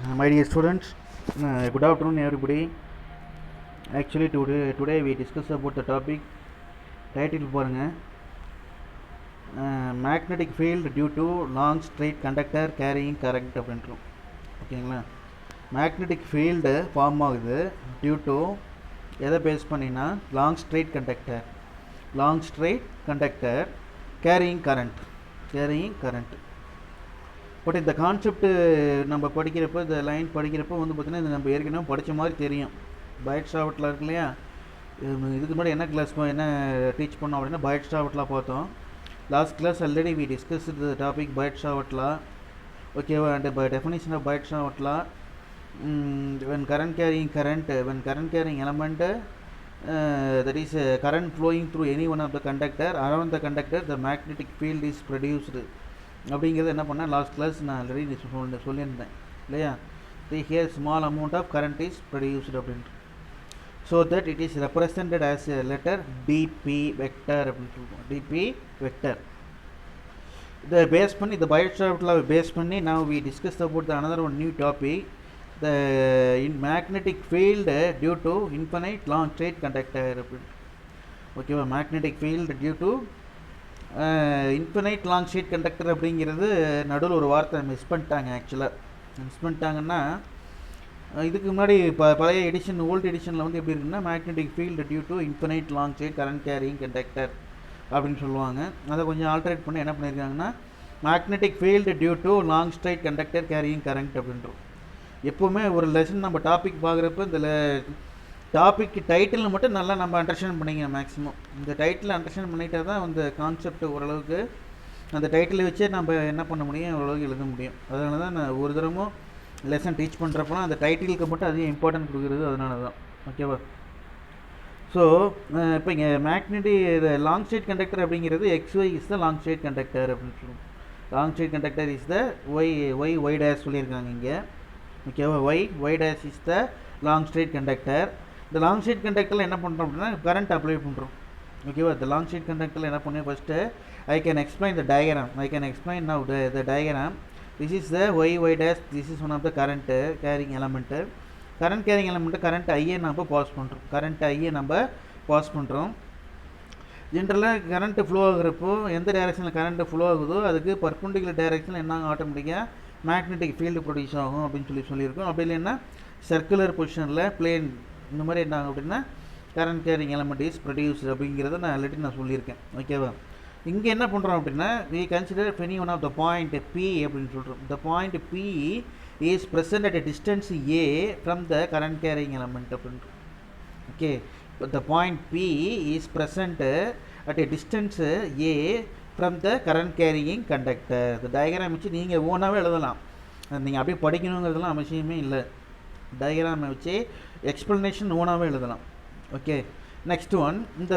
My dear students, good afternoon everybody. Actually today we discuss about the topic title பாருங்க magnetic field due to long straight conductor carrying current அப்படின்றோம். ஓகேங்களா, magnetic field form ஆகுது due to எதை base பண்ணினா long straight conductor carrying current. But இந்த concept நம்ம படிக்கிறப்போ, இந்த லைன் படிக்கிறப்போ வந்து பார்த்திங்கன்னா இது நம்ம ஏற்கனவே படித்த மாதிரி தெரியும். பைட் ஷாவட்டில் இருக்கு இல்லையா, இதுக்கு முன்னாடி என்ன கிளாஸ் என்ன டீச் பண்ணோம் அப்படின்னா பைட் ஷாவட்லாம் பார்த்தோம். Last class already we discuss the topic Biot ஷாவட்லா. ஓகேவா, and by definition of Biot ஷாவட்லா, when current carrying element that is current flowing through any one of the conductor, around the conductor the magnetic field is produced அப்படிங்கிறது என்ன பண்ணேன் last class நான் already சொல்லியிருந்தேன் இல்லையா. Here small amount of current is produced அப்படின்ட்டு. So that it is represented as a letter DB vector அப்படின்னு சொல்லுவோம். DB vector இதை பேஸ் பண்ணி, இந்த பயோசாஃப்டில் பேஸ் பண்ணி now we discussed about the another one new topic, the magnetic field due to infinite long straight conductor அப்படின்னு. ஓகேவா, magnetic field due to infinite long straight conductor அப்படிங்கிறது நடுவில் ஒரு வார்த்தை மிஸ் பண்ணிட்டாங்கன்னா இதுக்கு முன்னாடி பழைய எடிஷன் ஓல்டு எடிஷனில் வந்து எப்படி இருக்குன்னா magnetic field due to infinite long straight current carrying conductor அப்படின்னு சொல்லுவாங்க. அதை கொஞ்சம் ஆல்ட்ரேட் பண்ணி என்ன பண்ணியிருக்காங்கன்னா magnetic field due to long straight conductor carrying current அப்படின்றோம். எப்போவுமே ஒரு லெசன் நம்ம டாபிக் பார்க்குறப்ப இந்த டாபிக் டைட்டில் மட்டும் நல்லா நம்ம அண்டர்ஸ்டாண்ட் பண்ணிக்கணும். மேக்ஸிமம் இந்த டைட்டில் அண்டர்ஸ்டாண்ட் பண்ணிட்டா தான் அந்த கான்செப்ட் ஓரளவுக்கு அந்த டைட்டிலை வச்சே நம்ம என்ன பண்ண முடியும், ஓரளவுக்கு எழுத முடியும். அதனால தான் நான் ஒரு தரமும் லெசன் டீச் பண்ணுறப்போலாம் அந்த டைட்டிலுக்கு மட்டும் அதிகம் இம்பார்ட்டன்ட் கொடுக்குறது அதனால தான். ஓகேவா, ஸோ இப்போ இங்கே மேக்னெட்டிக் லாங் ஸ்ட்ரெயிட் கண்டக்டர் அப்படிங்கிறது XY is the long straight conductor அப்படின்னு சொல்லுவோம். Long straight conductor is the Y dash சொல்லியிருக்காங்க இங்கே. ஓகேவா, ஒய் டேஷ் is the long straight conductor. இந்த லாங் ஸ்ட்ரெயிட் கண்டக்டரில் என்ன பண்ணுறோம் அப்படின்னா கரண்ட் அப்ளை பண்ணுறோம். ஓகேவா, இந்த லாங் ஸ்ட்ரெயிட் கண்டக்டரில் என்ன பண்ணுவோம், first I can explain the now the diagram. This is the Y dash, this is one of the current carrying element. Current ஐயை நம்ம பாஸ் பண்ணுறோம். ஜென்ரலாக கரண்ட்டு ஃப்ளோ ஆகுறப்போ எந்த டைரெக்ஷனில் கரண்ட்டு ஃப்ளோ ஆகுதோ அதுக்கு பர்பெண்டிகுலர் டைரெக்ஷனில் என்ன ஆட்டோமேட்டிக்காக மேக்னெட்டிக் ஃபீல்டு ப்ரொடியூஸ் ஆகும் அப்படின்னு சொல்லியிருக்கோம். அப்படி இல்லைன்னா சர்க்குலர் பொசிஷனில் பிளேன் இந்த மாதிரி என்ன ஆகும் அப்படின்னா current carrying element is produced அப்படிங்கிறத நான் ஆல்ரெடி சொல்லியிருக்கேன். ஓகேவா, இங்கே என்ன பண்ணுறோம் அப்படின்னா we consider any one of the point P அப்படின்னு சொல்கிறோம். the point P is present at a distance A from the current carrying element அப்படின்றோம். Okay, the point P is present at a distance A from the current carrying conductor. இந்த diagram வச்சு நீங்கள் ஓனாகவே எழுதலாம், நீங்கள் அப்படியே படிக்கணுங்கிறதுலாம் அவசியமே இல்லை. டயக்ராமை வச்சு எக்ஸ்ப்ளனேஷன் ஓனாகவே எழுதலாம். ஓகே, நெக்ஸ்ட் ஒன், இந்த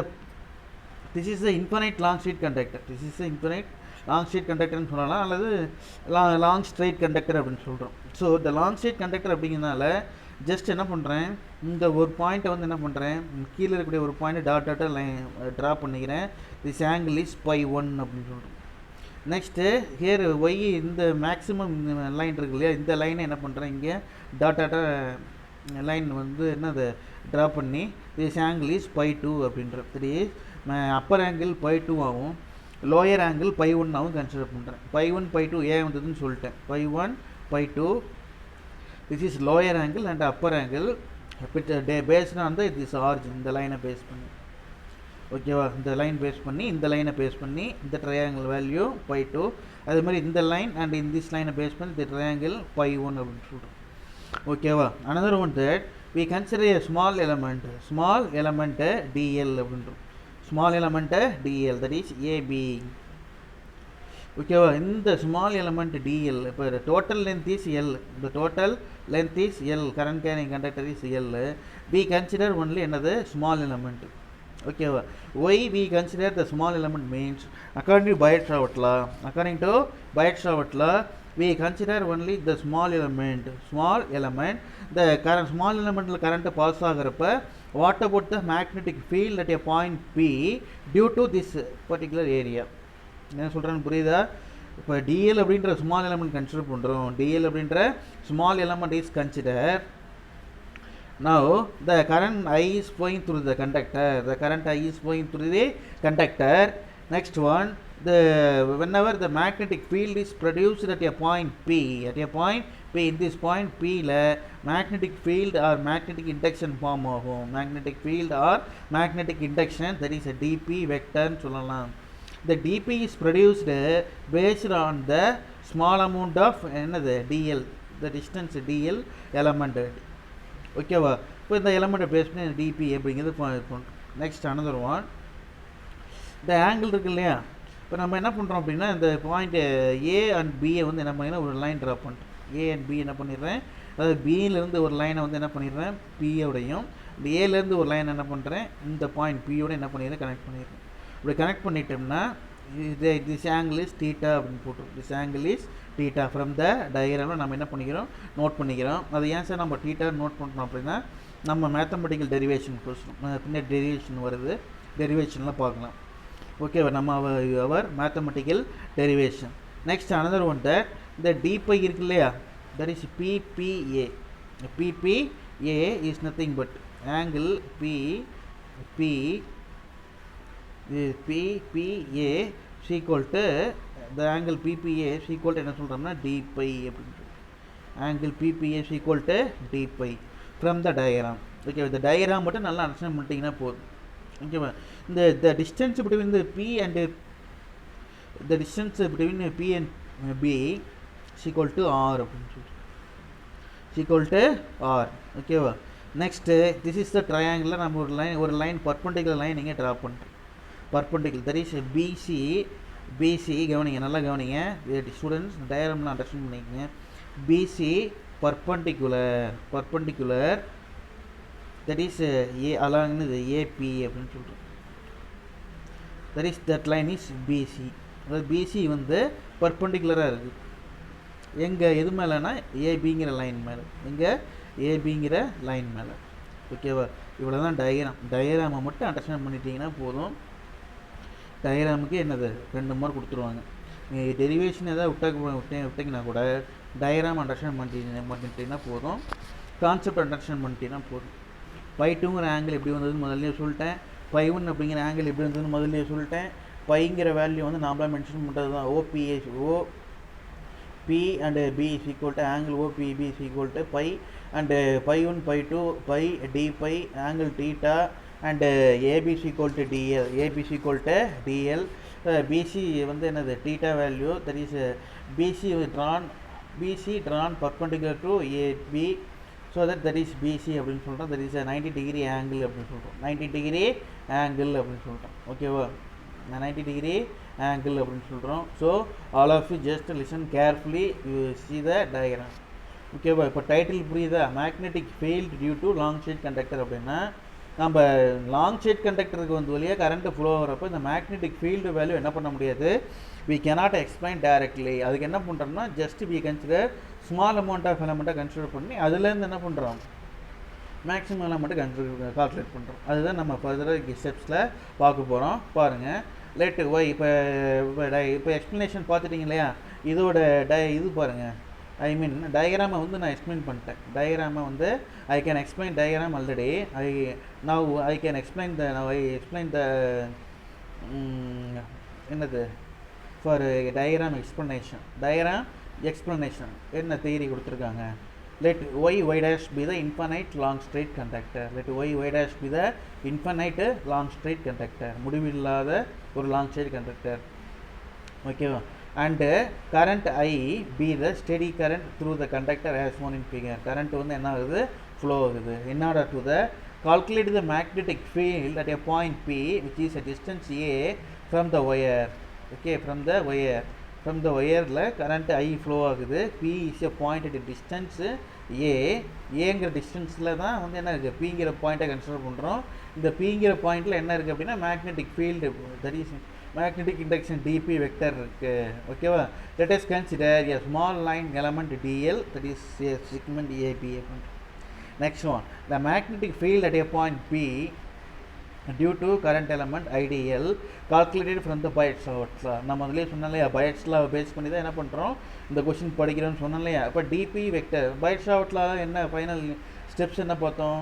this is the infinite long straight கண்டக்டர்னு சொல்லலாம், அல்லது லாங் ஸ்ட்ரெயிட் கண்டக்டர் அப்படின்னு சொல்கிறோம். ஸோ இந்த லாங் ஸ்ட்ரெயிட் கண்டக்டர் அப்படிங்கிறதுனால ஜஸ்ட் என்ன பண்ணுறேன், இந்த ஒரு பாயிண்ட்டை வந்து என்ன பண்ணுறேன், கீழே இருக்கக்கூடிய ஒரு பாயிண்ட் டாட்டாக லைன் ட்ரா பண்ணிக்கிறேன். திஸ் ஆங்கிள் இஸ் π1 அப்படின்னு சொல்கிறோம். நெக்ஸ்ட்டு ஹியர் ஒய், இந்த மேக்ஸிமம் லைன் இருக்கு இல்லையா, இந்த லைனை என்ன பண்ணுறேன் இங்கே டாட்டாக லைன் வந்து என்னது ட்ரா பண்ணி திஸ் ஆங்கிள் இஸ் π2 அப்படின்றது. சரி, அப்பர் ஆங்கிள் π2 ஆகும், லோயர் ஆங்கிள் π1 ஆகும் கன்சிடர் பண்ணுறேன். π1 π2 ஏன் வந்ததுன்னு சொல்லிட்டேன். π1 π2 this is lower angle and upper angle based on the this origin, இந்த லைனை பேஸ் பண்ணி. ஓகேவா, இந்த லைன் பேஸ் பண்ணி இந்த லைனை பேஸ் பண்ணி இந்த ட்ரையாங்கிள் வேல்யூ π2, அதே மாதிரி இந்த லைன் அண்ட் இந்த திஸ் லைனை பேஸ் பண்ணி இந்த ட்ரையாங்கிள் π1 அப்படின்னு சொல்கிறோம். ஓகேவா, another one that we consider a small element dl அப்படின்றோம். Small element dl, that is AB. ஓகேவா, இந்த ஸ்மால் எலமெண்ட் dl, இப்போ டோட்டல் லென்த் இஸ் L, இந்த total length is L, current carrying conductor is L. we consider only என்னது small element. ஓகேவா, why we consider the small element means according to Biout law, we consider only the small element. The current small element current pass ஆகிறப்ப what about the magnetic field at a point P due to this particular area? என்ன சொல்கிறேன்னு புரியுதா? இப்போ dl அப்படின்ற small element consider பண்ணுறோம். dl அப்படின்ற small element is consider. Now the current I is flowing through the conductor. The current I is flowing through the conductor. Next one, whenever the magnetic field is produced at a point P, in this point P la magnetic field or magnetic induction form ஆகும். Magnetic field or magnetic induction, that is a dp vector சொல்லலாம். The dp is produced based on the small amount of என்னது dl, the distance dl element. ஓகேவா? இப்போ இந்த எலமெண்ட்டை base பண்ணி DP அப்படிங்கிறது. Next another one, இந்த angle இருக்கு இல்லையா? இப்போ நம்ம என்ன பண்ணுறோம் அப்படின்னா இந்த பாயிண்ட் ஏ அண்ட் பியை வந்து என்ன பண்ணிங்கன்னா ஒரு லைன் ட்ரா பண்ணுறோம். ஏ அண்ட் பி என்ன பண்ணிடுறேன், அதாவது பியிலேருந்து ஒரு லைனை வந்து என்ன பண்ணிடுறேன் பியோடையும், இந்த ஏலேருந்து ஒரு லைன் என்ன பண்ணுறேன் இந்த பாயிண்ட் பியோட என்ன பண்ணிடுறேன் கனெக்ட் பண்ணிடுறேன். இப்படி கனெக்ட் பண்ணிட்டோம்னா திஸ் ஆங்கிள் இஸ் தீட்டா அப்படின்னு போட்டுரும். This angle is theta from the டயக்ராமில் நம்ம என்ன பண்ணிக்கிறோம் நோட் பண்ணிக்கிறோம். அது ஏன் சார் நம்ம தீட்டா நோட் பண்ணுறோம் அப்படின்னா நம்ம மேத்தமெட்டிக்கல் டெரிவேஷன் கொஸ்டின் பின்னாடி டெரிவேஷன் வருது, டெரிவேஷன்லாம் பார்க்கலாம். ஓகேவா? நம்ம our mathematical derivation. Next another one that இந்த டிபை இருக்கு இல்லையா, that is PPA. PPA is nothing but angle PPA is equal to the angle PPA is equal to என்ன சொல்கிறோம்னா d pi அப்படின்னு. angle PPA is equal to d pi from the diagram. Okay, இந்த diagram மட்டும் நல்லா understand பண்ணிட்டீங்கன்னா போதும். ஓகேவா? இந்த distance between the P and the distance between P and B is equal to R அப்படின்னு சொல்லிட்டு is equal to R. ஓகேவா? நெக்ஸ்ட் திஸ் இஸ் த ட்ரையாங்கிளில் நம்ம ஒரு லைன் பர்பெண்டிகுலர் லைன் இங்கே ட்ரா பண்ணுறோம். பர்பெண்டிகுலர், தட் இஸ் பிசி கவனிங்க, நல்லா கவனிங்க ஸ்டூடெண்ட்ஸ், டயக்ராம்லாம் அண்டர்ஸ்டாண்ட் பண்ணிக்கங்க. PC perpendicular that is A அலாங்னது ஏபி அப்படின்னு சொல்கிறோம். That is that line is PC. அதாவது பிசி வந்து பர்பெண்டிகுலராக இருக்குது எங்கே எது மேலேனா ஏபிங்கிற லைன் மேலே, எங்கே ஏபிங்கிற லைன் மேலே. ஓகேவா? இவ்வளோ தான் டயக்ராமை மட்டும் அண்டர்ஸ்டாண்ட் பண்ணிட்டீங்கன்னா போதும். டயக்ராமுக்கு என்னது 2 மார்க் கொடுத்துருவாங்க. நீங்கள் டெரிவேஷன் எதாவது விட்டிங்கன்னா கூட டயக்ராம் அண்டர்ஸ்டாண்ட் பண்ணிட்டீங்கன்னா போதும், கான்செப்ட் அண்டர்ஸ்டாண்ட் பண்ணிட்டீங்கன்னா போதும். பை2ங்கிற ஆங்கிள் எப்படி வந்ததுன்னு முதல்லையே சொல்லிட்டேன், பை1 அப்படிங்கிற ஆங்கிள் எப்படி வந்ததுன்னு முதல்லையே சொல்லிட்டேன். பைங்கிற வேல்யூ வந்து நாமளாக மென்ஷன் பண்ணுறது தான். OP and B is equal to angle OPB is equal to pi and pi1 pi2 pi d pi angle theta and AB is equal to DL. AB is equal to DL. BC வந்து என்னது theta value, that is BC drawn perpendicular to AB, so that is BC அப்படின்னு சொல்கிறோம். that is a 90 degree angle அப்படின்னு சொல்கிறோம். 90 degree angle அப்படின்னு சொல்கிறோம். ஓகேவா? 90 degree angle அப்படின்னு சொல்கிறோம். So all of you just listen carefully, you see the diagram. ஓகேவா? இப்போ டைட்டில் புரியுதா? Magnetic field due to long straight conductor அப்படின்னா நம்ம லாங் ஷேட் கண்டக்டருக்கு வந்து வழியாக கரண்ட் ஃப்ளோ ஆகிறப்போ இந்த மேக்னெட்டிக் ஃபீல்டு வேல்யூ என்ன பண்ண முடியாது, வி கேனாட் எக்ஸ்பிளைன் டைரக்ட்லி. அதுக்கு என்ன பண்ணுறோம்னா just we consider small amount of எலமெண்ட்டாக கன்சிடர் பண்ணி அதுலேருந்து என்ன பண்ணுறோம் மேக்ஸிமம் எலமெண்ட்டை கால்குலேட் பண்ணுறோம். அதுதான் நம்ம ஃபர்தராக ஸ்டெப்ஸில் பார்க்க போகிறோம். பாருங்கள், லெட் ஒய் இப்போ எக்ஸ்ப்ளனேஷன் பார்த்துட்டிங்க இல்லையா? இதோட இது பாருங்கள், ஐ மீன் டயக்ராமை வந்து நான் எக்ஸ்பிளைன் பண்ணிட்டேன். டயக்ராமை வந்து ஐ can explain diagram already. I can explain த என்னது ஃபார் டயக்ராம் எக்ஸ்ப்ளனேஷன் என்ன தியரி கொடுத்துருக்காங்க. let y dash be the infinite long straight conductor. let y dash be the infinite long straight conductor, முடிவில்லாத ஒரு long straight conductor. ஓகேவா? and current I be the steady current through the conductor as shown in figure. current வந்து என்ன ஆகுது, flow ஆகுது. in order to the calculate the magnetic field at a point P which is a distance A from the wire. okay, from the wire current I flow ஆகுது. P is a point at a distance ஏங்கிற டிஸ்டன்ஸில் தான் வந்து என்ன இருக்குது பிங்கிற பாயிண்ட்டை consider பண்ணுறோம். இந்த பிங்கிற பாயிண்டில் என்ன இருக்குது அப்படின்னா magnetic field, that is magnetic induction DB vector இருக்குது. ஓகேவா? Let us consider a small line element DL, that is a segment AB. next one, the magnetic field at a point P due to current element IDL calculated from the Biot's law. நம்ம அதிலே சொன்னோம் இல்லையா, bytes லா base பண்ணி தான் என்ன பண்ணுறோம் இந்த question படிக்கிறோம்னு சொன்னோம் இல்லையா. இப்போ டிபி வெக்டர் பைட்ஸ் லா என்ன ஃபைனல் ஸ்டெப்ஸ் என்ன பார்த்தோம்,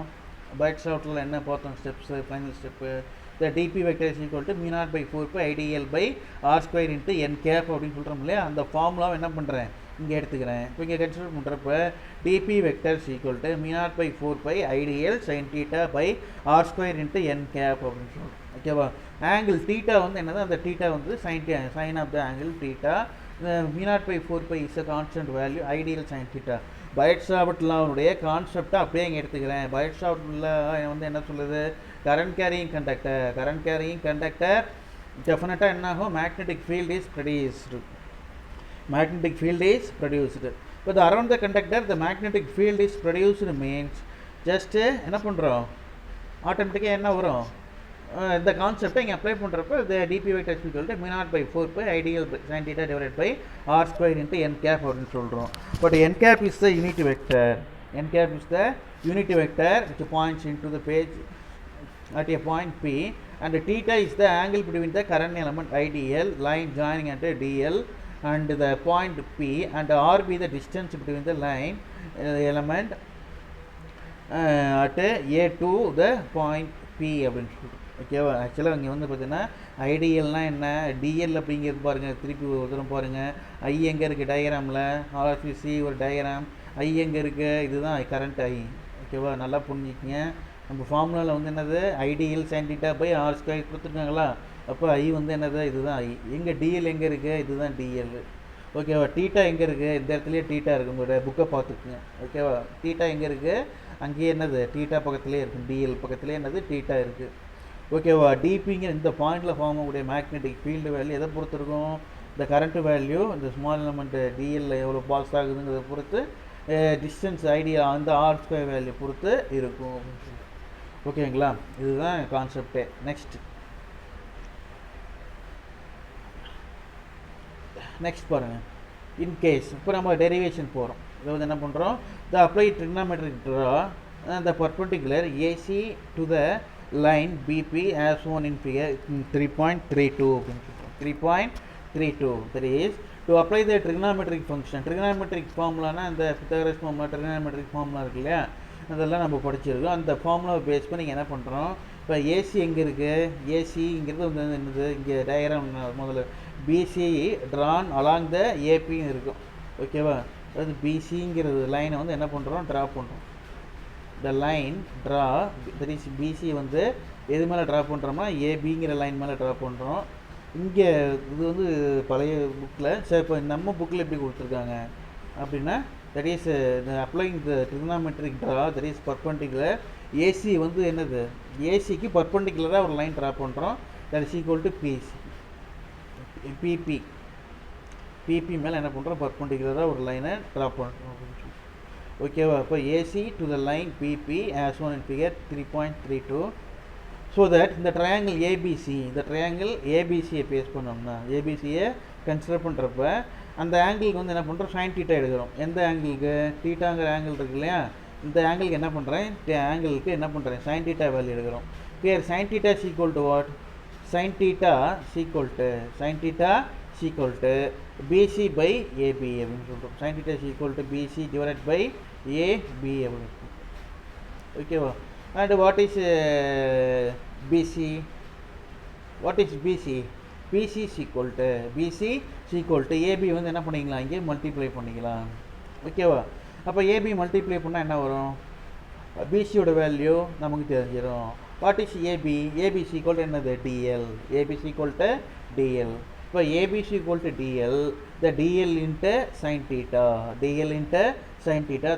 பைட்ஸ் லா என்ன பார்த்தோம் steps, final step. the dp vector is equal to mu naught by 4 pi idl by r square into n cap அப்படின்னு சொல்கிறோம் இல்லையா. அந்த ஃபார்முலாவை என்ன பண்ணுறேன் இங்கே எடுத்துக்கிறேன். இப்போ இங்கே கன்சிடர் பண்ணுறப்ப dp vector is equal to mu naught by 4 pi idl sin theta by r square into n cap அப்படின்னு சொல்கிறோம். ஓகேவா. ஆங்கிள் தீட்டா வந்து என்னது, அந்த தீட்டா வந்து sine of the angle theta. mu naught by 4 pi is a constant value ideal sin theta. Biot's லாவுடைய கான்செப்டை அப்படியே இங்கே எடுத்துக்கிறேன். பைட்ஸ் லா வந்து என்ன சொல்லுது, கரண்ட் கேரியிங் கண்டக்டர் டெஃபினட்டாக என்ன ஆகும், மேக்னெட்டிக் ஃபீல்ட் இஸ் ப்ரொடியூஸ்டு. இப்போ around the conductor the magnetic field is produced means just என்ன பண்ணுறோம், ஆட்டோமேட்டிக்காக என்ன வரும், இந்த கான்செப்டை இங்கே அப்ளை பண்ணுறப்ப இந்த DB vector is equal to mu naught by 4 pi ideal sin theta divided by r square into n cap அப்படின்னு சொல்கிறோம். But n cap is the unit vector. Which points into the page at a point P, and theta is the angle between the current element IDL line joining at DL and the point P, and R be the distance between the line element at A to the point P அப்படின்னு சொல்கிறோம். ஓகேவா. ஆக்சுவலாக இங்கே வந்து பார்த்தீங்கன்னா ஐடிஎல்னால் என்ன, TL அப்படிங்கிறது பாருங்கள், திருப்பி ஒரு தூரம் பாருங்கள். ஐ எங்கே இருக்குது டயக்ராமில், ஆர்பிசி ஒரு டயக்ராம், ஐ எங்கே இருக்குது, இதுதான் கரண்ட் ஐ. ஓகேவா, நல்லா புரிஞ்சுக்கிங்க. நம்ம ஃபார்முலாவில் வந்து என்னது, IDL sine theta by R square கொடுத்துருக்காங்களா, அப்போ ஐ வந்து என்னது, இதுதான் ஐ. எங்கே டிஎல் எங்கே இருக்குது, இதுதான் டிஎல். ஓகேவா. டீட்டா எங்கே இருக்குது, இந்த இடத்துலையே டீட்டா இருக்குது, உங்களோட புக்கை பார்த்துக்குங்க. ஓகேவா. டீட்டா எங்கே இருக்குது, அங்கேயே என்னது டீட்டா பக்கத்துலேயே இருக்குது, டிஎல் பக்கத்துலேயே என்னது டீட்டா இருக்குது. ஓகேவா. டிபிங்கிற இந்த பாயிண்டில் ஃபார்ம் ஆகக்கூடிய மேக்னெட்டிக் ஃபீல்டு வேல்யூ எதை பொறுத்து இருக்கும், இந்த கரண்ட் வேல்யூ இந்த ஸ்மால் எலமெண்ட் டிஎல்ல எவ்வளோ பாஸ் ஆகுதுங்கிறத பொறுத்து, டிஸ்டன்ஸ் ஐடியா அந்த ஆர் ஸ்கொயர் வேல்யூ பொறுத்து இருக்கும். ஓகேங்களா. இதுதான் கான்செப்டே. நெக்ஸ்ட் பாருங்கள். இன்கேஸ் இப்போ நம்ம டெரிவேஷன் போகிறோம். இதை என்ன பண்ணுறோம், the apply trigonometric draw the perpendicular AC to the line BP as shown in figure 3.32. 3.32. That is to apply the trigonometric function. Trigonometric formula na the Pythagoras formula, trigonometric formula இருக்கு இல்லையா, அதெல்லாம் நம்ம படிச்சிருக்கோம். அந்த ஃபார்முலாவை பேஸ் பண்ணி என்ன பண்ணுறோம், இப்போ ஏசி எங்கே இருக்குது, ஏசிங்கிறது வந்து என்னது, இங்கே டயக்ராம் முதல்ல பிசி ட்ரான் அலாங் த ஏபின்னு இருக்கும். ஓகேவா. அதாவது பிசிங்கிறது லைனை வந்து என்ன பண்ணுறோம், ட்ரா பண்ணுறோம். the line draw, that is BC வந்து எது மேலே ட்ரா பண்ணுறோம்னா ஏபிங்கிற லைன் மேலே ட்ரா பண்ணுறோம். இங்கே இது வந்து பழைய புக்கில், சரி இப்போ நம்ம புக்கில் எப்படி கொடுத்துருக்காங்க அப்படின்னா, that is applying the trigonometric draw, that is perpendicular AC வந்து என்னது, ஏசிக்கு பர்பண்டிகுலராக ஒரு லைன் ட்ரா பண்ணுறோம். That is equal to BP மேலே என்ன பண்ணுறோம், பர்பண்டிகுலராக ஒரு லைனை ட்ரா பண்ணுறோம். ஓகேவா. இப்போ AC to the line BB as one in figure 3.32. So that இந்த ட்ரையாங்கிள் ஏபிசி, இந்த ட்ரையாங்கிள் ஏபிசியை பேஸ் பண்ணோம்னா, ஏபிசியை கன்சிடர் பண்ணுறப்ப அந்த ஆங்கிளுக்கு வந்து என்ன பண்ணுறோம், சைன் தீட்டா எடுக்கிறோம். எந்த ஆங்கிளுக்கு, தீட்டாங்கிற ஆங்கிள் இருக்கு இல்லையா, இந்த ஆங்கிளுக்கு என்ன பண்ணுறேன், ஆங்கிளுக்கு என்ன பண்ணுறேன், சைன் தீட்டா வேல்யூ எடுக்கிறோம். Here sign theta is equal to what, sign theta equal to BC by AB அப்படின்னு சொல்கிறோம். sin theta is equal to BC divided by AB அப்படின்னு சொல்கிறோம். ஓகேவா. And what is BC, BC is equal to AB வந்து என்ன பண்ணிக்கலாம், இங்கே multiply பண்ணிக்கலாம். ஓகேவா. அப்போ AB மல்டிப்ளை பண்ணால் என்ன வரும், BCயோட வேல்யூ நமக்கு தெரிஞ்சிடும். What is AB, ABC equal to என்னது, DL. இப்போ ABC equal to DL, the DL into sin theta,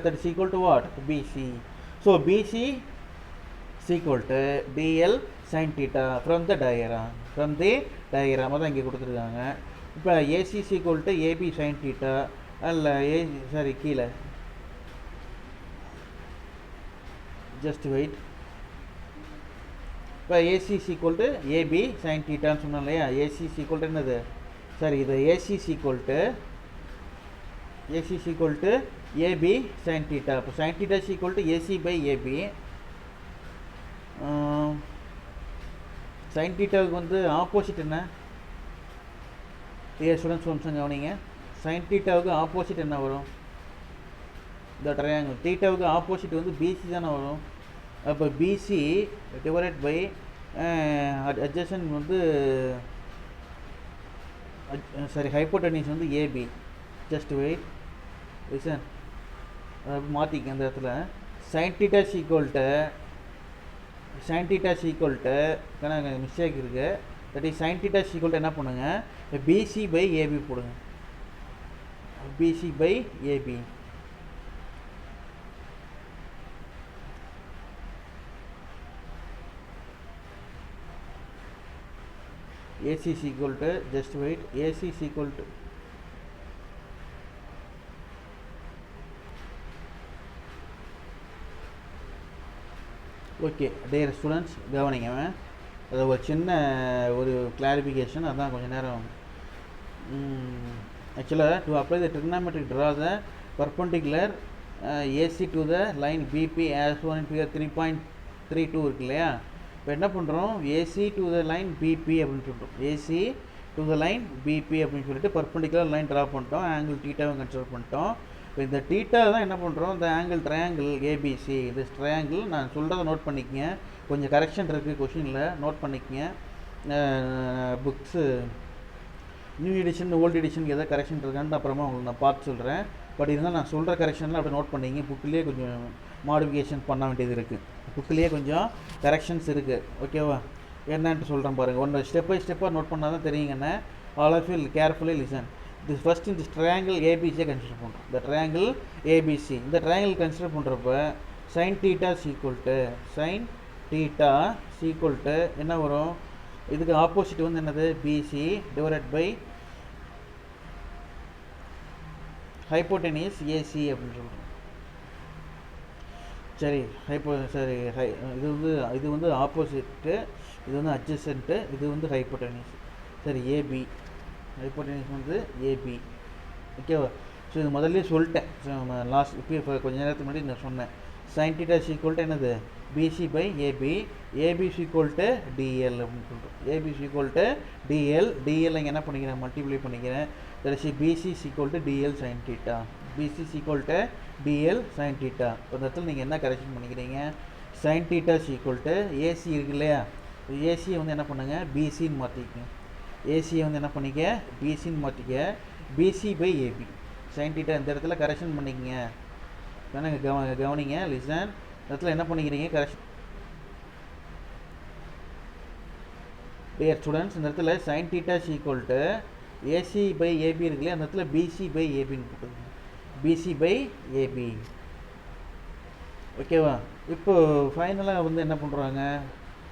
that is equal to what, BC. So BC is equal to DL sin theta from the diagram. அதான் இங்கே கொடுத்துருக்காங்க. இப்போ AC is equal to AB sin theta, அல்ல கீழே just wait. இப்போ AC is equal to AB sin thetaன்னு சொன்னோம் இல்லையா, AC is equal to என்னது, சரி இது AC is equal to AB sin theta. இப்போ sin theta is equal to AC by AB. Sine தீட்டாவுக்கு வந்து ஆப்போசிட் என்ன? ஸ்டூடெண்ட்ஸ் கொஞ்சம் கவனிங்க. சைன் தீட்டாவுக்கு ஆப்போசிட் என்ன வரும்? இந்த ட்ரையாங்கிள் தீட்டாவுக்கு ஆப்போசிட் வந்து பிசி தானே வரும். அப்போ பிசி டிவைடட் பை அட்ஜசன்ட் வந்து சாரி ஹைப்போடெனிஸ் வந்து ஏபி. ஜஸ்ட் வெயிட் லிசன், மாற்றிக்க இந்த இடத்துல sine theta equal to mistake இருக்குது. That is sine theta equal to என்ன பண்ணுங்க, பிசி பை ஏபி போடுங்க. PC by AB. AC is equal to, just wait, AC is equal to okay dear students கவனிங்க. அது ஒரு சின்ன ஒரு கிளாரிஃபிகேஷன், அதான் கொஞ்சம் நேரம். ஆக்சுவலாக to apply the trigonometric draw the perpendicular AC to the line BP as shown in figure 3.32 இருக்கு இல்லையா. இப்போ என்ன பண்ணுறோம், AC to the line BB அப்படின்னு சொல்லிட்டோம். AC to the line BB அப்படின்னு சொல்லிட்டு பர்பண்டிகுலர் லைன் ட்ரா பண்ணிட்டோம். ஆங்கிள் டீட்டாவும் கன்சிடர் பண்ணிட்டோம். இப்போ இந்த டீட்டா தான் என்ன பண்ணுறோம், இந்த ஆங்கிள் ட்ரையாங்கிள் ஏபிசி. இந்த ட்ரையாங்கிள் நான் சொல்கிறத நோட் பண்ணிக்கங்க. கொஞ்சம் கரெக்ஷன் இருக்குது கொஷினில், நோட் பண்ணிக்கங்க. புக்ஸு நியூ எடிஷன் ஓல்டு எடிஷனுக்கு எதாவது கரெக்ஷன் இருக்கான்னு அப்புறமா உங்களுக்கு நான் பார்த்து சொல்கிறேன். பட் இருந்தாலும் நான் சொல்கிற கரெக்ஷன்லாம் அப்படி நோட் பண்ணிங்க. புக்கிலேயே கொஞ்சம் மாடிஃபிகேஷன் பண்ண வேண்டியது இருக்குது. புக்கிலேயே கொஞ்சம் கரெக்ஷன்ஸ் இருக்குது. ஓகேவா, என்னன்ட்டு சொல்கிறேன் பாருங்கள். ஒன்று ஸ்டெப் பை ஸ்டெப்பாக நோட் பண்ணால் தான் தெரியுங்கண்ணே. All of you carefully listen. this first in this triangle ABC consider பண்ணுறோம். இந்த triangle ABC, இந்த triangle கன்சிடர் பண்ணுறப்ப sin theta is equal to என்ன வரும், இதுக்கு ஆப்போசிட் வந்து என்னது, BC divided by hypotenuse AC அப்படின்னு சொல்கிறோம். சரி, இது வந்து ஆப்போசிட்டு, இது வந்து அட்ஜசன்ட்டு, இது வந்து ஹைப்போடெனிஸ். சரி, ஏபி ஹைப்போடெனிஸ் வந்து ஏபி. ஓகேவா. ஸோ இது முதல்ல சொல்லிட்டேன். லாஸ்ட் இப்போ கொஞ்சம் நேரத்துக்கு முன்னாடி நான் சொன்னேன். sin theta is equal to என்னது, BC by AB, AB is equal to DL அப்படின்னு சொல்கிறோம். AB is equal to DL, DL இங்கே என்ன பண்ணிக்கிறேன், மல்டிப்ளை பண்ணிக்கிறேன். That is BC is equal to DL sin theta, BC is equal to DL sin theta. இந்த இடத்துல நீங்கள் என்ன கரெக்ஷன் பண்ணிக்கிறீங்க, sin theta is equal to AC இருக்கு இல்லையா, ஏசியை வந்து என்ன பண்ணுங்கள், BCன்னு மாற்றிக்கங்க. ஏசியை வந்து என்ன பண்ணிக்க, பிசின்னு மாற்றிக்க. BC by AB sine theta இந்த இடத்துல கரெக்ஷன் பண்ணிக்கங்க. வேணாங்க கவனிங்க, லிசன். இந்த இடத்துல என்ன பண்ணிக்கிறீங்க, கரெக்ஷன். டியர் ஸ்டூடெண்ட்ஸ், இந்த இடத்துல sine theta is equal to AC by AB இருக்கு இல்லையா, அந்த இடத்துல பிசி பை ஏபின்னு போட்டுருங்க. BC by AB. ஓகேவா. இப்போ ஃபைனலாக வந்து என்ன பண்ணுறாங்க,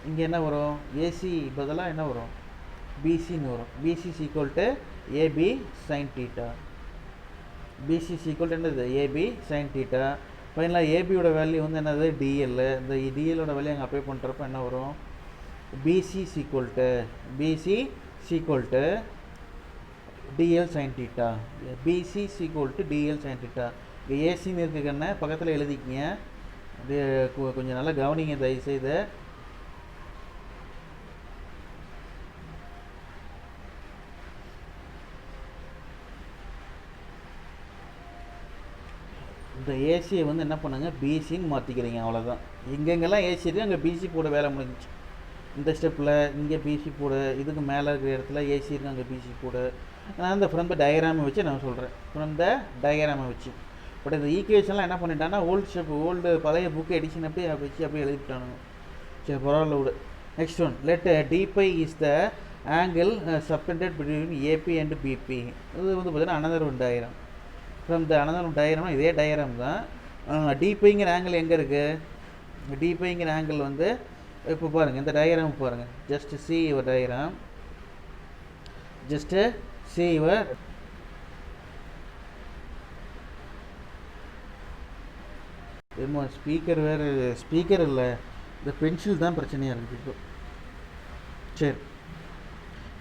இங்கே என்ன வரும், ஏசி பதிலாக என்ன வரும், பிசின்னு வரும். BC is equal to AB sine theta. BC is equal to என்னது, ஏபி சைன் தீட்டா. ஃபைனலாக ஏபியோட வேல்யூ வந்து என்னது, டிஎல். இந்த டிஎல்லோட வேல்யூ அங்கே அப்ளை பண்ணுறப்ப என்ன வரும், BC is equal to DL sine theta. BC is equal to DL sine theta. இங்கே ஏசின்னு இருக்குன்னு பக்கத்தில் எழுதிக்கிங்க. இது கொஞ்சம் நல்லா கவனிங்க தயவுசெய்து. இந்த ஏசியை வந்து என்ன பண்ணுங்க, பிசின்னு மாற்றிக்கிறீங்க, அவ்வளோதான். எங்கெங்கெல்லாம் ஏசி இருக்குது அங்கே பிசி போட வேலை முடிஞ்சிச்சு. இந்த ஸ்டெப்பில் இங்கே பிசி போட, இதுக்கு மேலே இருக்கிற இடத்துல ஏசி இருக்குது அங்கே பிசி போட. நான் இந்த ஃப்ரம் த டயக்ராமை வச்சு நான் சொல்கிறேன், ஃப்ரம் த டயக்ராமை வச்சு. பட் இந்த ஈக்குவேஷன்லாம் என்ன பண்ணிட்டான்னா, ஓல்டு பழைய புக்கு எடிஷன் அப்படியே எழுதிட்டானுங்க. சரி, பரவாயில்ல விடு. Next one, let d phi is the angle subtended between AB and BP. இது வந்து பார்த்தீங்கன்னா another one diagram. From the another one diagram, இதே டயக்ராம் தான். டிபைங்கிற ஆங்கிள் எங்கே இருக்குது, டிபைங்கிற ஆங்கிள் வந்து இப்போ பாருங்கள், இந்த டயக்ராம் பாருங்கள். Just see your diagram, just see your. Speaker வேறு, ஸ்பீக்கர் இல்லை, இந்த பென்சில் தான் பிரச்சனையாக இருக்குது இப்போ. சரி,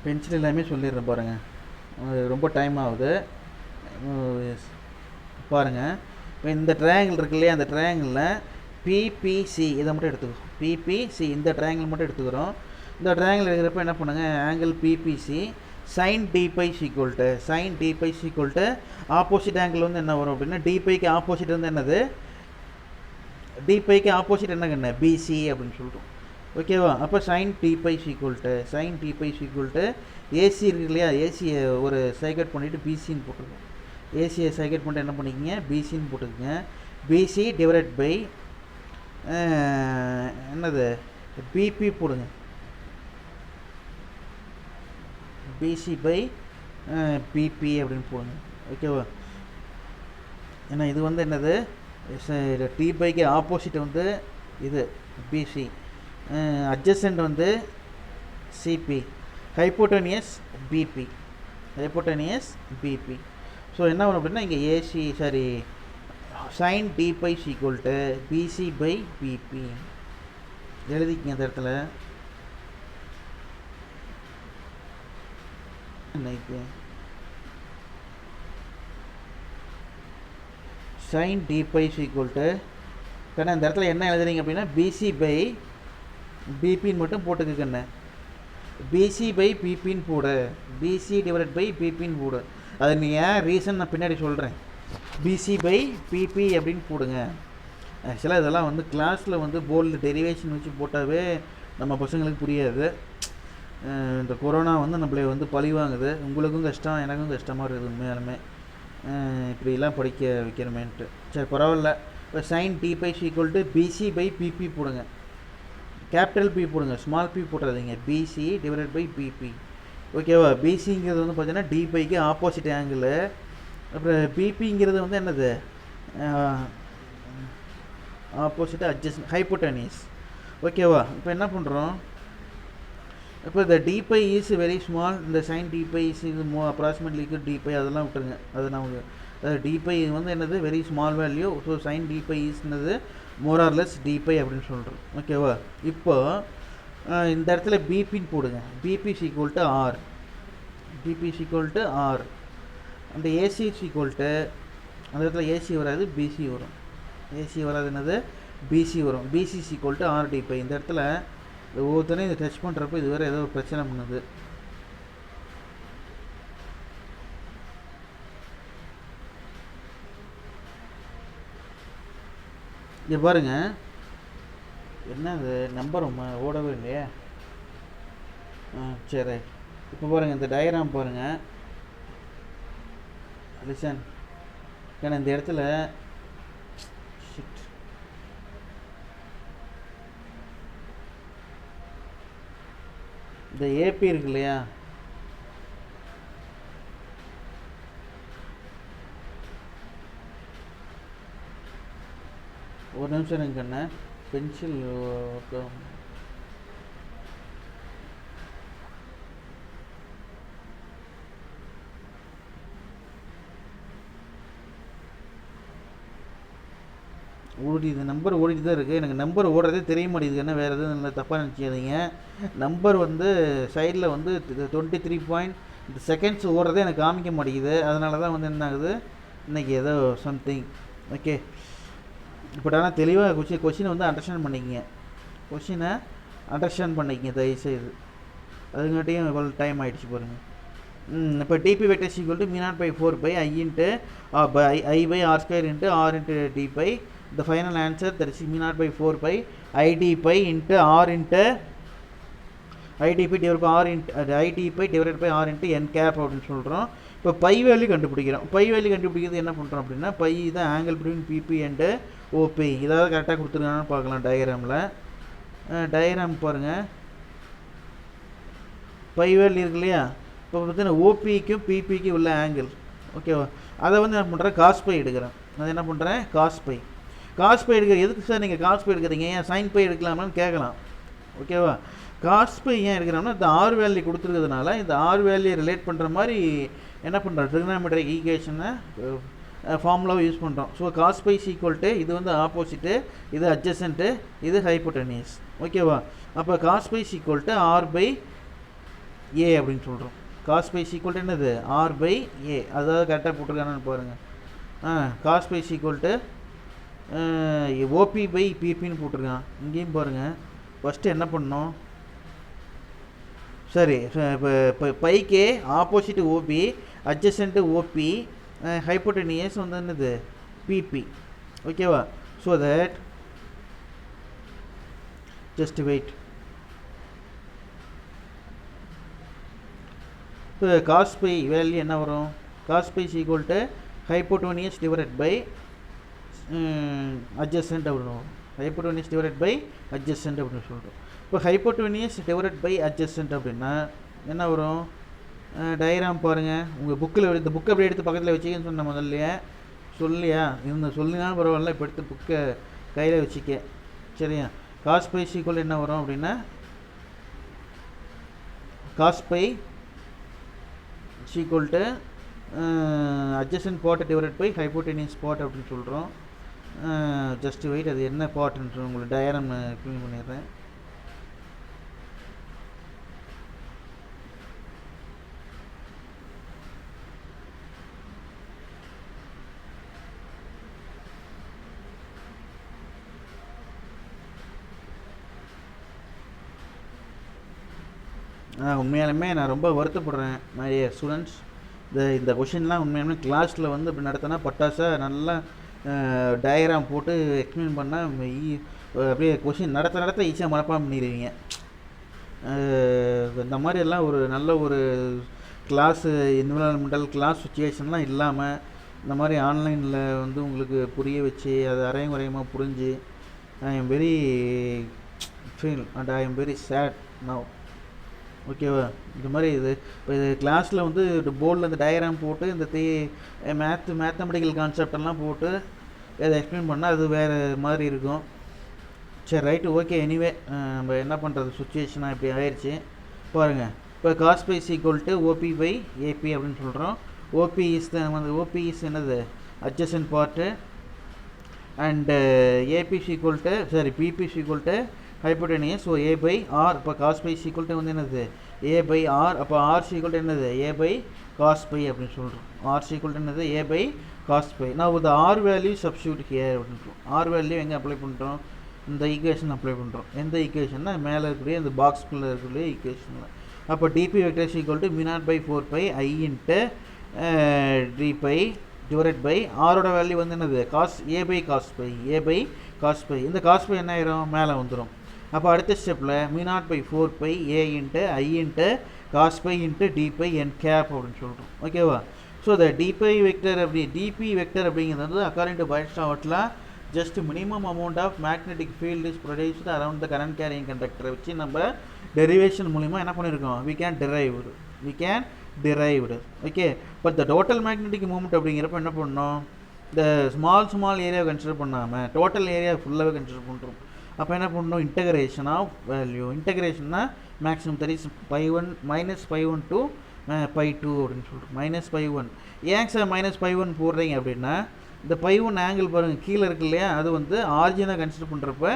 பென்சில் எல்லாமே சொல்லிடுறேன் பாருங்கள், ரொம்ப டைம் ஆகுது பாருங்கள். இப்போ இந்த ட்ரையாங்கிள் இருக்கு இல்லையா, அந்த ட்ரையாங்கிளில் பிபிசி இதை மட்டும் எடுத்துக்கிறோம். பிபிசி இந்த ட்ரையாங்கிள் மட்டும் எடுத்துக்கிறோம். இந்த ட்ரையாங்கிள் எடுக்கிறப்ப என்ன பண்ணுங்கள், angle BPC sine D phi is equal to sine D phi is equal to opposite angle வந்து என்ன வரும் அப்படின்னா டிபைக்கு ஆப்போசிட் வந்து என்னது, டிபைக்கு ஆப்போசிட் என்னங்க பிசி அப்படின்னு சொல்கிறோம். ஓகேவா? அப்போ சைன் டி பை சீக்வல்ட்டு ஏசி இருக்கு இல்லையா, ஏசியை ஒரு சைகட் பண்ணிவிட்டு பிசின்னு போட்டுருக்கோம். ஏசியை சைகட் பண்ணிட்டு என்ன பண்ணிக்கிங்க, பிசின்னு போட்டுக்கோங்க. பிசி டிவைட் பை என்னது பிபி போடுங்க, பிசி பை பிபி அப்படின்னு போடுங்க. ஓகேவா? ஏன்னா இது வந்து என்னது, டி பைக்கு ஆப்போசிட் வந்து இது பிசி, அட்ஜசன்ட் வந்து சிபி, ஹைப்போட்டோனியஸ் பிபி, ஸோ என்ன வரும் அப்படின்னா இங்கே AC sorry sine D phi is equal to PC by BP எழுதிக்கிங்க அந்த இடத்துல. சைன் டி பை சீக்வல்ட்டு கண்ணா இந்த இடத்துல என்ன எழுதுறீங்க அப்படின்னா பிசி பை பிபின்னு மட்டும் போட்டுக்கண்ணே, பிசி பை பிபின்னு போடு, பிசி டிவைட் பை பிபின்னு போடு. அது நீ ஏன் ரீசன் நான் பின்னாடி சொல்கிறேன். பிசி பை பிபி அப்படின்னு போடுங்க. ஆக்சுவலாக இதெல்லாம் வந்து கிளாஸில் வந்து போர்டில் டெரிவேஷன் வச்சு போட்டாவே நம்ம பசங்களுக்கு புரியாது. இந்த கொரோனா வந்து நம்மளை வந்து பழி வாங்குது, உங்களுக்கும் கஷ்டம் எனக்கும் கஷ்டமாக இருக்குது உண்மையாலுமே இப்படிலாம் படிக்க வைக்கிறமேன்ட்டு. சரி பரவாயில்ல. இப்போ sine D by equal to BC by BB போடுங்க, கேபிட்டல் பி போடுங்க, ஸ்மால் பி போட்டுறாதீங்க, பிசி டிவைடட் பை பிபி. ஓகேவா? பிசிங்கிறது வந்து பார்த்தீங்கன்னா டி பைக்கு ஆப்போசிட் ஆங்கிள், அப்புறம் பிபிங்கிறது வந்து என்னது ஆப்போசிட் அட்ஜஸ்ட் ஹைப்போட்டனியஸ். ஓகேவா? இப்போ என்ன பண்ணுறோம், இப்போ இந்த d pi is very small, இந்த சைன் டி பை இஸ் இது அப்ராக்சிமேட்லி டி பை அதெல்லாம் விட்டுருங்க. அது நமக்கு டி பை வந்து என்னது very small value, so sine D pi இஸ்னது more or less d pi அப்படின்னு சொல்கிறோம். ஓகேவா? இப்போ இந்த இடத்துல பிபின்னு போடுங்க, BP equal to R, BP equal to R. அந்த ஏசி ஈக்குவல் டு அந்த இடத்துல ஏசி வராது பிசி வரும், ஏசி வராது என்னது பிசி வரும், BC equal to R T by. இந்த இடத்துல ஒவ்வொருத்தனையும் இதை டச் பண்ணுறப்போ இது வேறு ஏதோ பிரச்சனை பண்ணுது. இங்கே பாருங்க, என்ன அது நம்பர் ஓடவே இல்லையா? சரி, இப்போ பாருங்கள் இந்த டயக்ராம் பாருங்கள், லிசன். ஏன்னா இந்த இடத்துல இந்த ஏபி இருக்கு இல்லையா, ஒரு நிமிஷம் எனக்கு என்ன பென்சில் ஓடிது, நம்பர் ஓடிட்டு தான் இருக்குது. எனக்கு நம்பர் ஓடுறதே தெரிய மாட்டேங்குது, என்ன வேறு எதுவும் இல்லை தப்பாக நினச்சிக்காதீங்க. நம்பர் வந்து சைடில் வந்து 23 செகண்ட்ஸ் ஓடுறதே எனக்கு காமிக்க மாட்டேங்குது. அதனால தான் வந்து என்ன ஆகுது இன்றைக்கி ஏதோ சம்திங். ஓகே, பட் ஆனால் தெளிவாக கொஷினை வந்து அண்டர்ஸ்டாண்ட் பண்ணிக்கிங்க, கொஷினை அண்டர்ஸ்டாண்ட் பண்ணிக்கிங்க தயவுசெய்து. அதுங்காட்டியும் இவ்வளோ டைம் ஆகிடுச்சு பாருங்கள். இப்போ DB vector equal to mu naught by 4 by I into I by R square into R into D by. The final answer, that is mu naught by 4 pi id pi into r into id pi divided by r into id pi divided by r into n cap அப்படின்னு சொல்கிறோம். இப்போ pi value கண்டுபிடிக்கிறோம். Pi value கண்டுபிடிக்கிறது என்ன பண்ணுறோம் அப்படின்னா, pi தான் angle between BB and OB. இதாவது கரெக்டாக கொடுத்துருக்கான்னு பார்க்கலாம் டயக்ராமில். டயக்ராம் பாருங்கள், பை வேல்யூ இருக்கு இல்லையா, இப்போ பார்த்தீங்கன்னா ஓபிக்கும் பிபிக்கும் உள்ள ஆங்கிள். ஓகேவா? அதை வந்து என்ன பண்ணுறேன், காஸ் பை எடுக்கிறேன். அதை என்ன பண்ணுறேன், காஸ் பை. காஸ் பை எடுக்கிற எதுக்கு சார் நீங்கள் காஸ் பை எடுக்கிறீங்க, ஏன் சைன் பை எடுக்கலாமான்னு கேட்கலாம். ஓகேவா? காஸ் பை ஏன் எடுக்கிறோம்னா, இந்த ஆர் வேல்யூ கொடுத்துருக்கிறதுனால இந்த ஆர் வேல்யூ ரிலேட் பண்ணுற மாதிரி என்ன பண்ணுறோம், ட்ரிகனாமெட்ரிக் ஈக்குவேஷனை ஃபார்முலாவை யூஸ் பண்ணுறோம். So cos pi equal to இது வந்து ஆப்போசிட்டு, இது அட்ஜசன்ட்டு, இது ஹைப்போட்டனியஸ். ஓகேவா? அப்போ cos pi equal to R by A அப்படின்னு சொல்கிறோம். காஸ் பை ஈக்குவல் டு என்னது, ஆர் பை ஏ. அதாவது கரெக்டாக போட்டிருக்கானு பாருங்கள். Cos pi equal to OP by பிபின்னு போட்டிருக்கான். இங்கேயும் பாருங்கள், ஃபஸ்ட்டு என்ன பண்ணோம், சரி, இப்போ பைக்கு opposite OP, adjacent OP, hypotenuse வந்து என்னது பிபி. ஓகேவா? So that just wait. இப்போ காஸ் பை வேல்யூ என்ன வரும்? Cos pi is equal to hypotenuse divided by adjacent அப்படின்னு வரும். ஹைப்போட்டோனியஸ் டிவைடட் பை அட்ஜசன்ட் அப்படின்னு சொல்கிறோம். இப்போ ஹைப்போட்டோனியஸ் டிவைடட் பை அட்ஜசன்ட் அப்படின்னா என்ன வரும்? டயக்ராம் பாருங்கள். உங்கள் புக்கில் இந்த புக்கை அப்படி எடுத்து பக்கத்தில் வச்சுக்கன்னு சொன்ன முதல்லையே சொல்லியா? இந்த சொல்லினாலும் பரவாயில்ல, இப்போ எடுத்து புக்கை கையில் வச்சுக்க. சரியா? காஸ் பை ஈக்குவல் என்ன வரும் அப்படின்னா cos pi equal to adjacent part divided by hypotenuse part அப்படின்னு சொல்கிறோம். ஜஸ்ட் வெயிட், அது என்ன பாட்டுன்னு உங்களுக்கு டயக்ராம் க்ளீன் பண்ணிடுறேன். உண்மையாலுமே நான் ரொம்ப வருத்தப்படுறேன் மை ஸ்டூடெண்ட்ஸ். இந்த கொஷின்லாம் உண்மையாலுமே கிளாஸில் வந்து இப்படி நடத்தினா பட்டாசாக நல்லா டயக்ராம் போட்டு எக்ஸ்பிளைன் பண்ணால் அப்படியே கொஷின் நடத்த ஈஸியாக மனப்பாடம் பண்ணிடுவீங்க. இந்த மாதிரி எல்லாம் ஒரு நல்ல ஒரு கிளாஸு என்விரான்மெண்டல் கிளாஸ் சுச்சுவேஷன்லாம் இல்லாமல் இந்த மாதிரி ஆன்லைனில் வந்து உங்களுக்கு புரிய வச்சு அது அரையும் குறையமாக புரிஞ்சு I am very feel and I am very sad now. ஓகேவா? இந்த மாதிரி இப்போ இது கிளாஸில் வந்து போர்டில் இந்த டயக்ராம் போட்டு இந்த மேத்தமெட்டிக்கல் கான்செப்டெல்லாம் போட்டு அதை எக்ஸ்பிளைன் பண்ணால் அது வேறு மாதிரி இருக்கும். சரி, ரைட்டு, ஓகே. எனிவே நம்ம என்ன பண்ணுறது, சுச்சுவேஷனாக இப்படி ஆயிடுச்சு பாருங்கள். இப்போ cos pi equal to OP by AB அப்படின்னு சொல்கிறோம். ஓபி இஸ் என்னது adjacent part and AB equal to BP equal to hypotenuse. So A by R. இப்போ காஸ் பை ஈக்குவல் டு வந்து என்னது ஏ பை ஆர். அப்போ ஆர் ஈக்குவல் டு என்னது A by cos by அப்படின்னு சொல்கிறோம். ஆர் ஈக்குவல் டு என்னது A by cos pi. நான் இந்த ஆர் வேல்யூ சப்ஸ்டியூட் ஹியர் அப்படின்றோம். ஆர் வேல்யூ எங்கே அப்ளை பண்ணுறோம்? இந்த ஈக்குவேஷன் அப்ளை பண்ணுறோம். எந்த ஈக்குவேஷன்னா மேலே இருக்கக்கூடிய இந்த பாக்ஸ்குள்ளே இருக்கக்கூடிய ஈக்குவேஷனில். அப்போ DB vector equal to mu naught by 4 I into D pi divide by ஆரோட வேல்யூ வந்து என்னது cos A by cos pi. A by cos pi. இந்த காஸ் பை என்ன ஆயிரும்? மேலே வந்துடும். அப்போ அடுத்த ஸ்டெப்பில் mu naught by 4 A into I into cos pi into D pi n cap அப்படின்னு சொல்கிறோம். ஓகேவா? ஸோ இந்த டிபி வெக்டர் அப்படிங்கிறது வந்து அக்கார்டிங் டு பைட்ஸ்டாவட்டில் just minimum amount of magnetic field is produced around the current carrying கண்டக்டரை வச்சு நம்ம டெரிவேஷன் மூலிமா என்ன பண்ணியிருக்கோம்? We can derived. ஓகே. But the total magnetic moment அப்படிங்கிறப்ப என்ன பண்ணணும்? இந்த ஸ்மால் ஏரியாவை கன்சிடர் பண்ணாமல் டோட்டல் ஏரியா ஃபுல்லாகவே கன்சிடர் பண்ணுறோம். அப்போ என்ன பண்ணணும்? Integration of value. இன்டகிரேஷன்னா மேக்ஸிமம் தட் இஸ் -1 to -2 அப்படின்னு சொல்கிறோம். -1. ஏன் சார் -1 போடுறீங்க அப்படின்னா இந்த -1 ஆங்கிள் பாருங்கள் கீழே இருக்கு இல்லையா, அது வந்து ஆரிஜினை கன்சிடர் பண்ணுறப்ப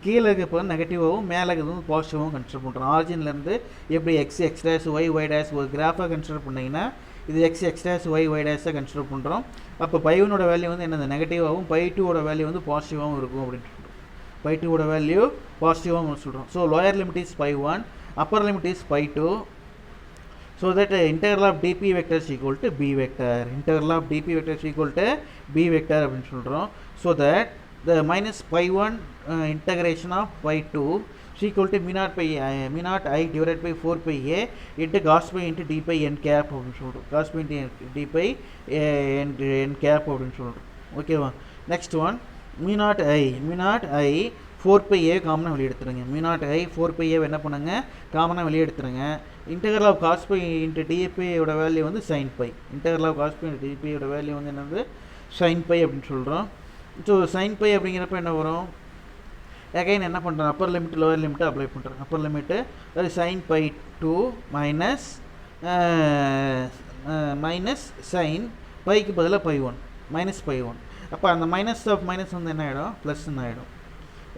கீழே இருக்கப்போ நெகட்டிவாகவும் மேலே இருக்கிறது வந்து பாசிட்டிவாகவும் கன்சிடர் பண்ணுறோம். ஆரிஜின்லேருந்து எப்படி எக்ஸ் டேஷ் ஒய் டேஷ் ஒரு கிராஃபாக கன்சிடர் பண்ணிங்கன்னா இது எக்ஸ் டேஷ் ஒய் டேஷாக கன்சிடர் பண்ணுறோம். அப்போ π1ஓட வேல்யூ வந்து என்னது நெகட்டிவாகவும் π2ஓட வேல்யூ வந்து பாசிட்டிவாகவும் இருக்கும் அப்படின்னு சொல்கிறோம். π2ஓட வேல்யூ பாசிட்டிவாகவும் சொல்கிறோம். So lower limit is π1, upper limit is π2. So that integral of dp vector is equal to b vector. Integral of dp vector is equal to b vector அப்படின்னு சொல்கிறோம். So that the minus π1 integration of π2 is equal to mu naught I divided by 4πa into cos pi into d pi n cap அப்படின்னு சொல்கிறோம். cos pi into d pi n cap அப்படின்னு சொல்கிறோம். ஓகேவா? Next one mu naught I 4πa காமனாக வெளியே எடுத்துருங்க. mu naught I 4πa என்ன பண்ணுங்க? காமனாக வெளியே எடுத்துருங்க. Integral of cos pi into டிபியோட வேல்யூ வந்து sine pi. Integral of cos pi into டிபியோட வேல்யூ வந்து என்னது சைன் பை அப்படின்னு சொல்கிறோம். ஸோ சைன் பை அப்படிங்கிறப்ப என்ன வரும்? அகைன் என்ன பண்ணுறோம்? அப்பர் லிமிட் லோயர் லிமிட்டை அப்ளை பண்ணுறோம். அப்பர் லிமிட்டு அது சைன் பை 2 மைனஸ் சைன் பைக்கு பதிலாக π1 -π1. அப்போ அந்த மைனஸ் ஆஃப் மைனஸ் வந்து என்ன ஆகிடும்? ப்ளஸ்ன்னு ஆகிடும்.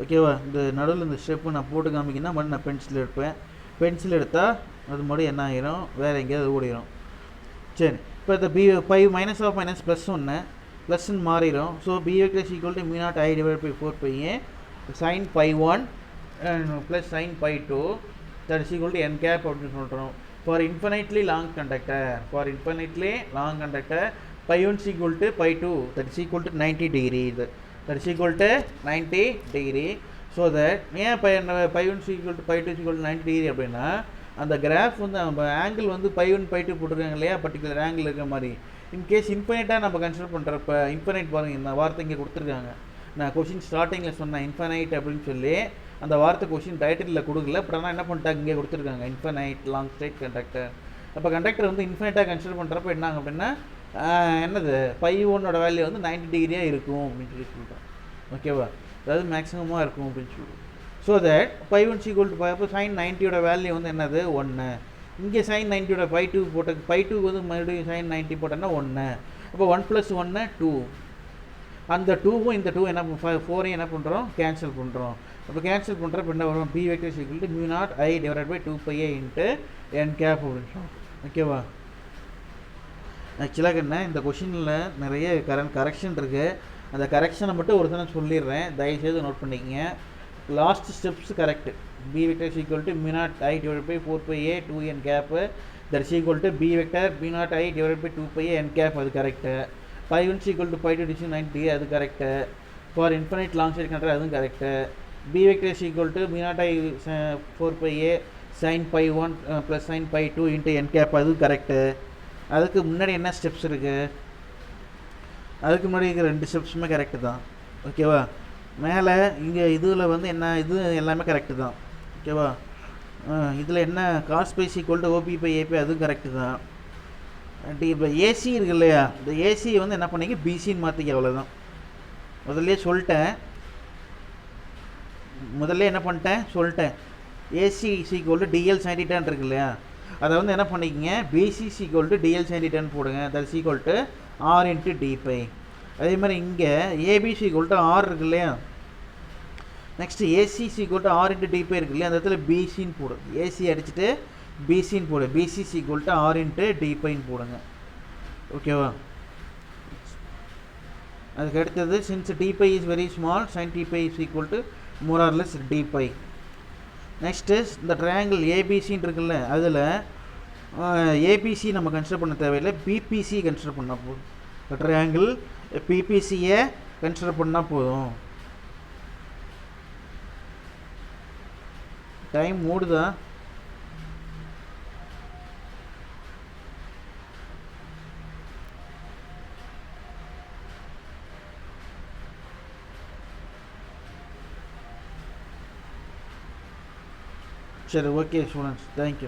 ஓகேவா? இந்த நடுவில் இந்த ஸ்டெப்பு நான் போட்டு காமிக்கினா மட்டும் நான் பென்சில் எடுப்பேன். பென்சில் எடுத்தால் அது மட்டும் என்ன ஆகிரும்? வேறு எங்கேயாவது ஓடிடும். சரி, இப்போ இந்த மைனஸ் ஆஃப் மைனஸ் +1 ப்ளஸ்ன்னு மாறிடும். So b vector is equal to mu naught I divided by 4πa sin π1 plus sin π2 that is equal to n cap அப்படின்னு சொல்கிறோம். For infinitely long conductor, pi 1 is equal to pi 2, that is equal to 90 degree. That is equal to 90 degree. So that ஏன் pi 1 is equal to pi 2 is equal to 90 degree அப்படின்னா அந்த graph வந்து நம்ம angle வந்து pi 1 pi 2 போட்டிருக்காங்க இல்லையா, particular angle இருக்கிற மாதிரி. இன்கேஸ் இன்ஃபைனைட்டாக நம்ம கன்சிடர் பண்ணுறப்ப இன்ஃபைனைட் பாருங்கள், இந்த வார்த்தை இங்கே கொடுத்துருக்காங்க. நான் கொஷின் ஸ்டார்டிங்கில் சொன்னேன் இன்ஃபைனைட் அப்படின்னு சொல்லி, அந்த வார்த்தை கொஷின் டைட்டிலில் கொடுக்கல, பட் ஆனால் என்ன பண்ணிட்டாங்க இங்கே கொடுத்துருக்காங்க இன்ஃபைனைட் லாங் ஸ்ட்ரெயிட் கண்டக்டர். அப்போ கண்டக்டர் வந்து இன்ஃபைனைட்டாக கன்சிடர் பண்ணுறப்ப என்னாங்க அப்படின்னா என்னது pi 1 வேல்யூ வந்து 90 டிகிரியாக இருக்கும் அப்படின்னு சொல்லி சொல்லிட்டோம். ஓகேவா, அதாவது மேக்ஸிமமாக இருக்கும் அப்படின்னு சொல்லுவோம். So that pi 1 is equal to pi, அப்போ sin 90 வேல்யூ வந்து என்னது 1. இங்கே sin 90 pi 2 போட்ட pi 2 வந்து மறுபடியும் sin 90 போட்டோன்னா 1. அப்போ 1 + 1 2. அந்த 2வும் இந்த 2 என்ன 4ஐயும் என்ன பண்ணுறோம் கேன்சல் பண்ணுறோம். அப்போ கேன்சல் பண்ணுறப்ப என்ன வரும், b vector is equal to mu naught I divided by 2πa into n cap அப்படின்னு சொல்லுவோம். ஓகேவா, ஆக்சுவலாக என்ன இந்த கொஷினில் நிறைய கரெக்ஷன் இருக்குது. அந்த கரெக்ஷனை மட்டும் ஒரு தடவை சொல்லிடுறேன், தயவுசெய்து நோட் பண்ணிக்கங்க. Last steps correct. b vector is equal to mu naught I divided by 4πa 2n cap, that is equal to b vector mu naught I divided by 2πa n cap, அது correct. pi 1 is equal to pi 2 is 90, அது correct. For infinite long side conductor அதுவும் correct. b vector is equal to mu naught I 4πa sin pi 1 plus sin pi 2 into n cap, அதுவும் correct. அதுக்கு முன்னாடி என்ன steps இருக்குது, அதுக்கு முன்னாடி இருக்கிற 2 ஸ்டெப்ஸுமே கரெக்டு தான். ஓகேவா, மேலே இங்கே இதில் வந்து என்ன இது எல்லாமே கரெக்டு தான். ஓகேவா, இதில் என்ன cos pi is equal to OP by AP, அதுவும் கரெக்டு தான். இப்போ ஏசி இருக்கு இல்லையா, இந்த ஏசியை வந்து என்ன பண்ணிக்க பிசின்னு மாற்றிக்க, அவ்வளோதான். முதல்ல என்ன பண்ணிட்டேன் சொல்லிட்டேன், AC is equal to DL sin θ இருக்கு இல்லையா, அதை வந்து என்ன பண்ணிக்கிங்க BC is equal to DL sin θ போடுங்க, that is equal to R into d pi. அதே மாதிரி இங்கே ABC equal to R இருக்கு இல்லையா, next AC is equal to R into d pi இருக்கு இல்லையா, அந்த இடத்துல BCன்னு போடு, AC அடிச்சுட்டு BCன்னு போடு, BC is equal to R into d piன்னு போடுங்க. ஓகேவா, அதுக்கு அடுத்தது since d pi is very small, sin t pi is equal to more or less d pi. Next இந்த ட்ரையாங்கிள் ஏபிசின்னு இருக்குல்ல, அதில் ஏபிசி நம்ம கன்சிடர் பண்ண தேவையில்லை, பிபிசி கன்சிடர் பண்ணால் போதும். ட்ரையாங்கிள் பிபிசியை கன்சிடர் பண்ணால் போதும். டைம் மூடுதா? சரி, ஓகே ஸ்டூடெண்ட்ஸ், தேங்க்யூ.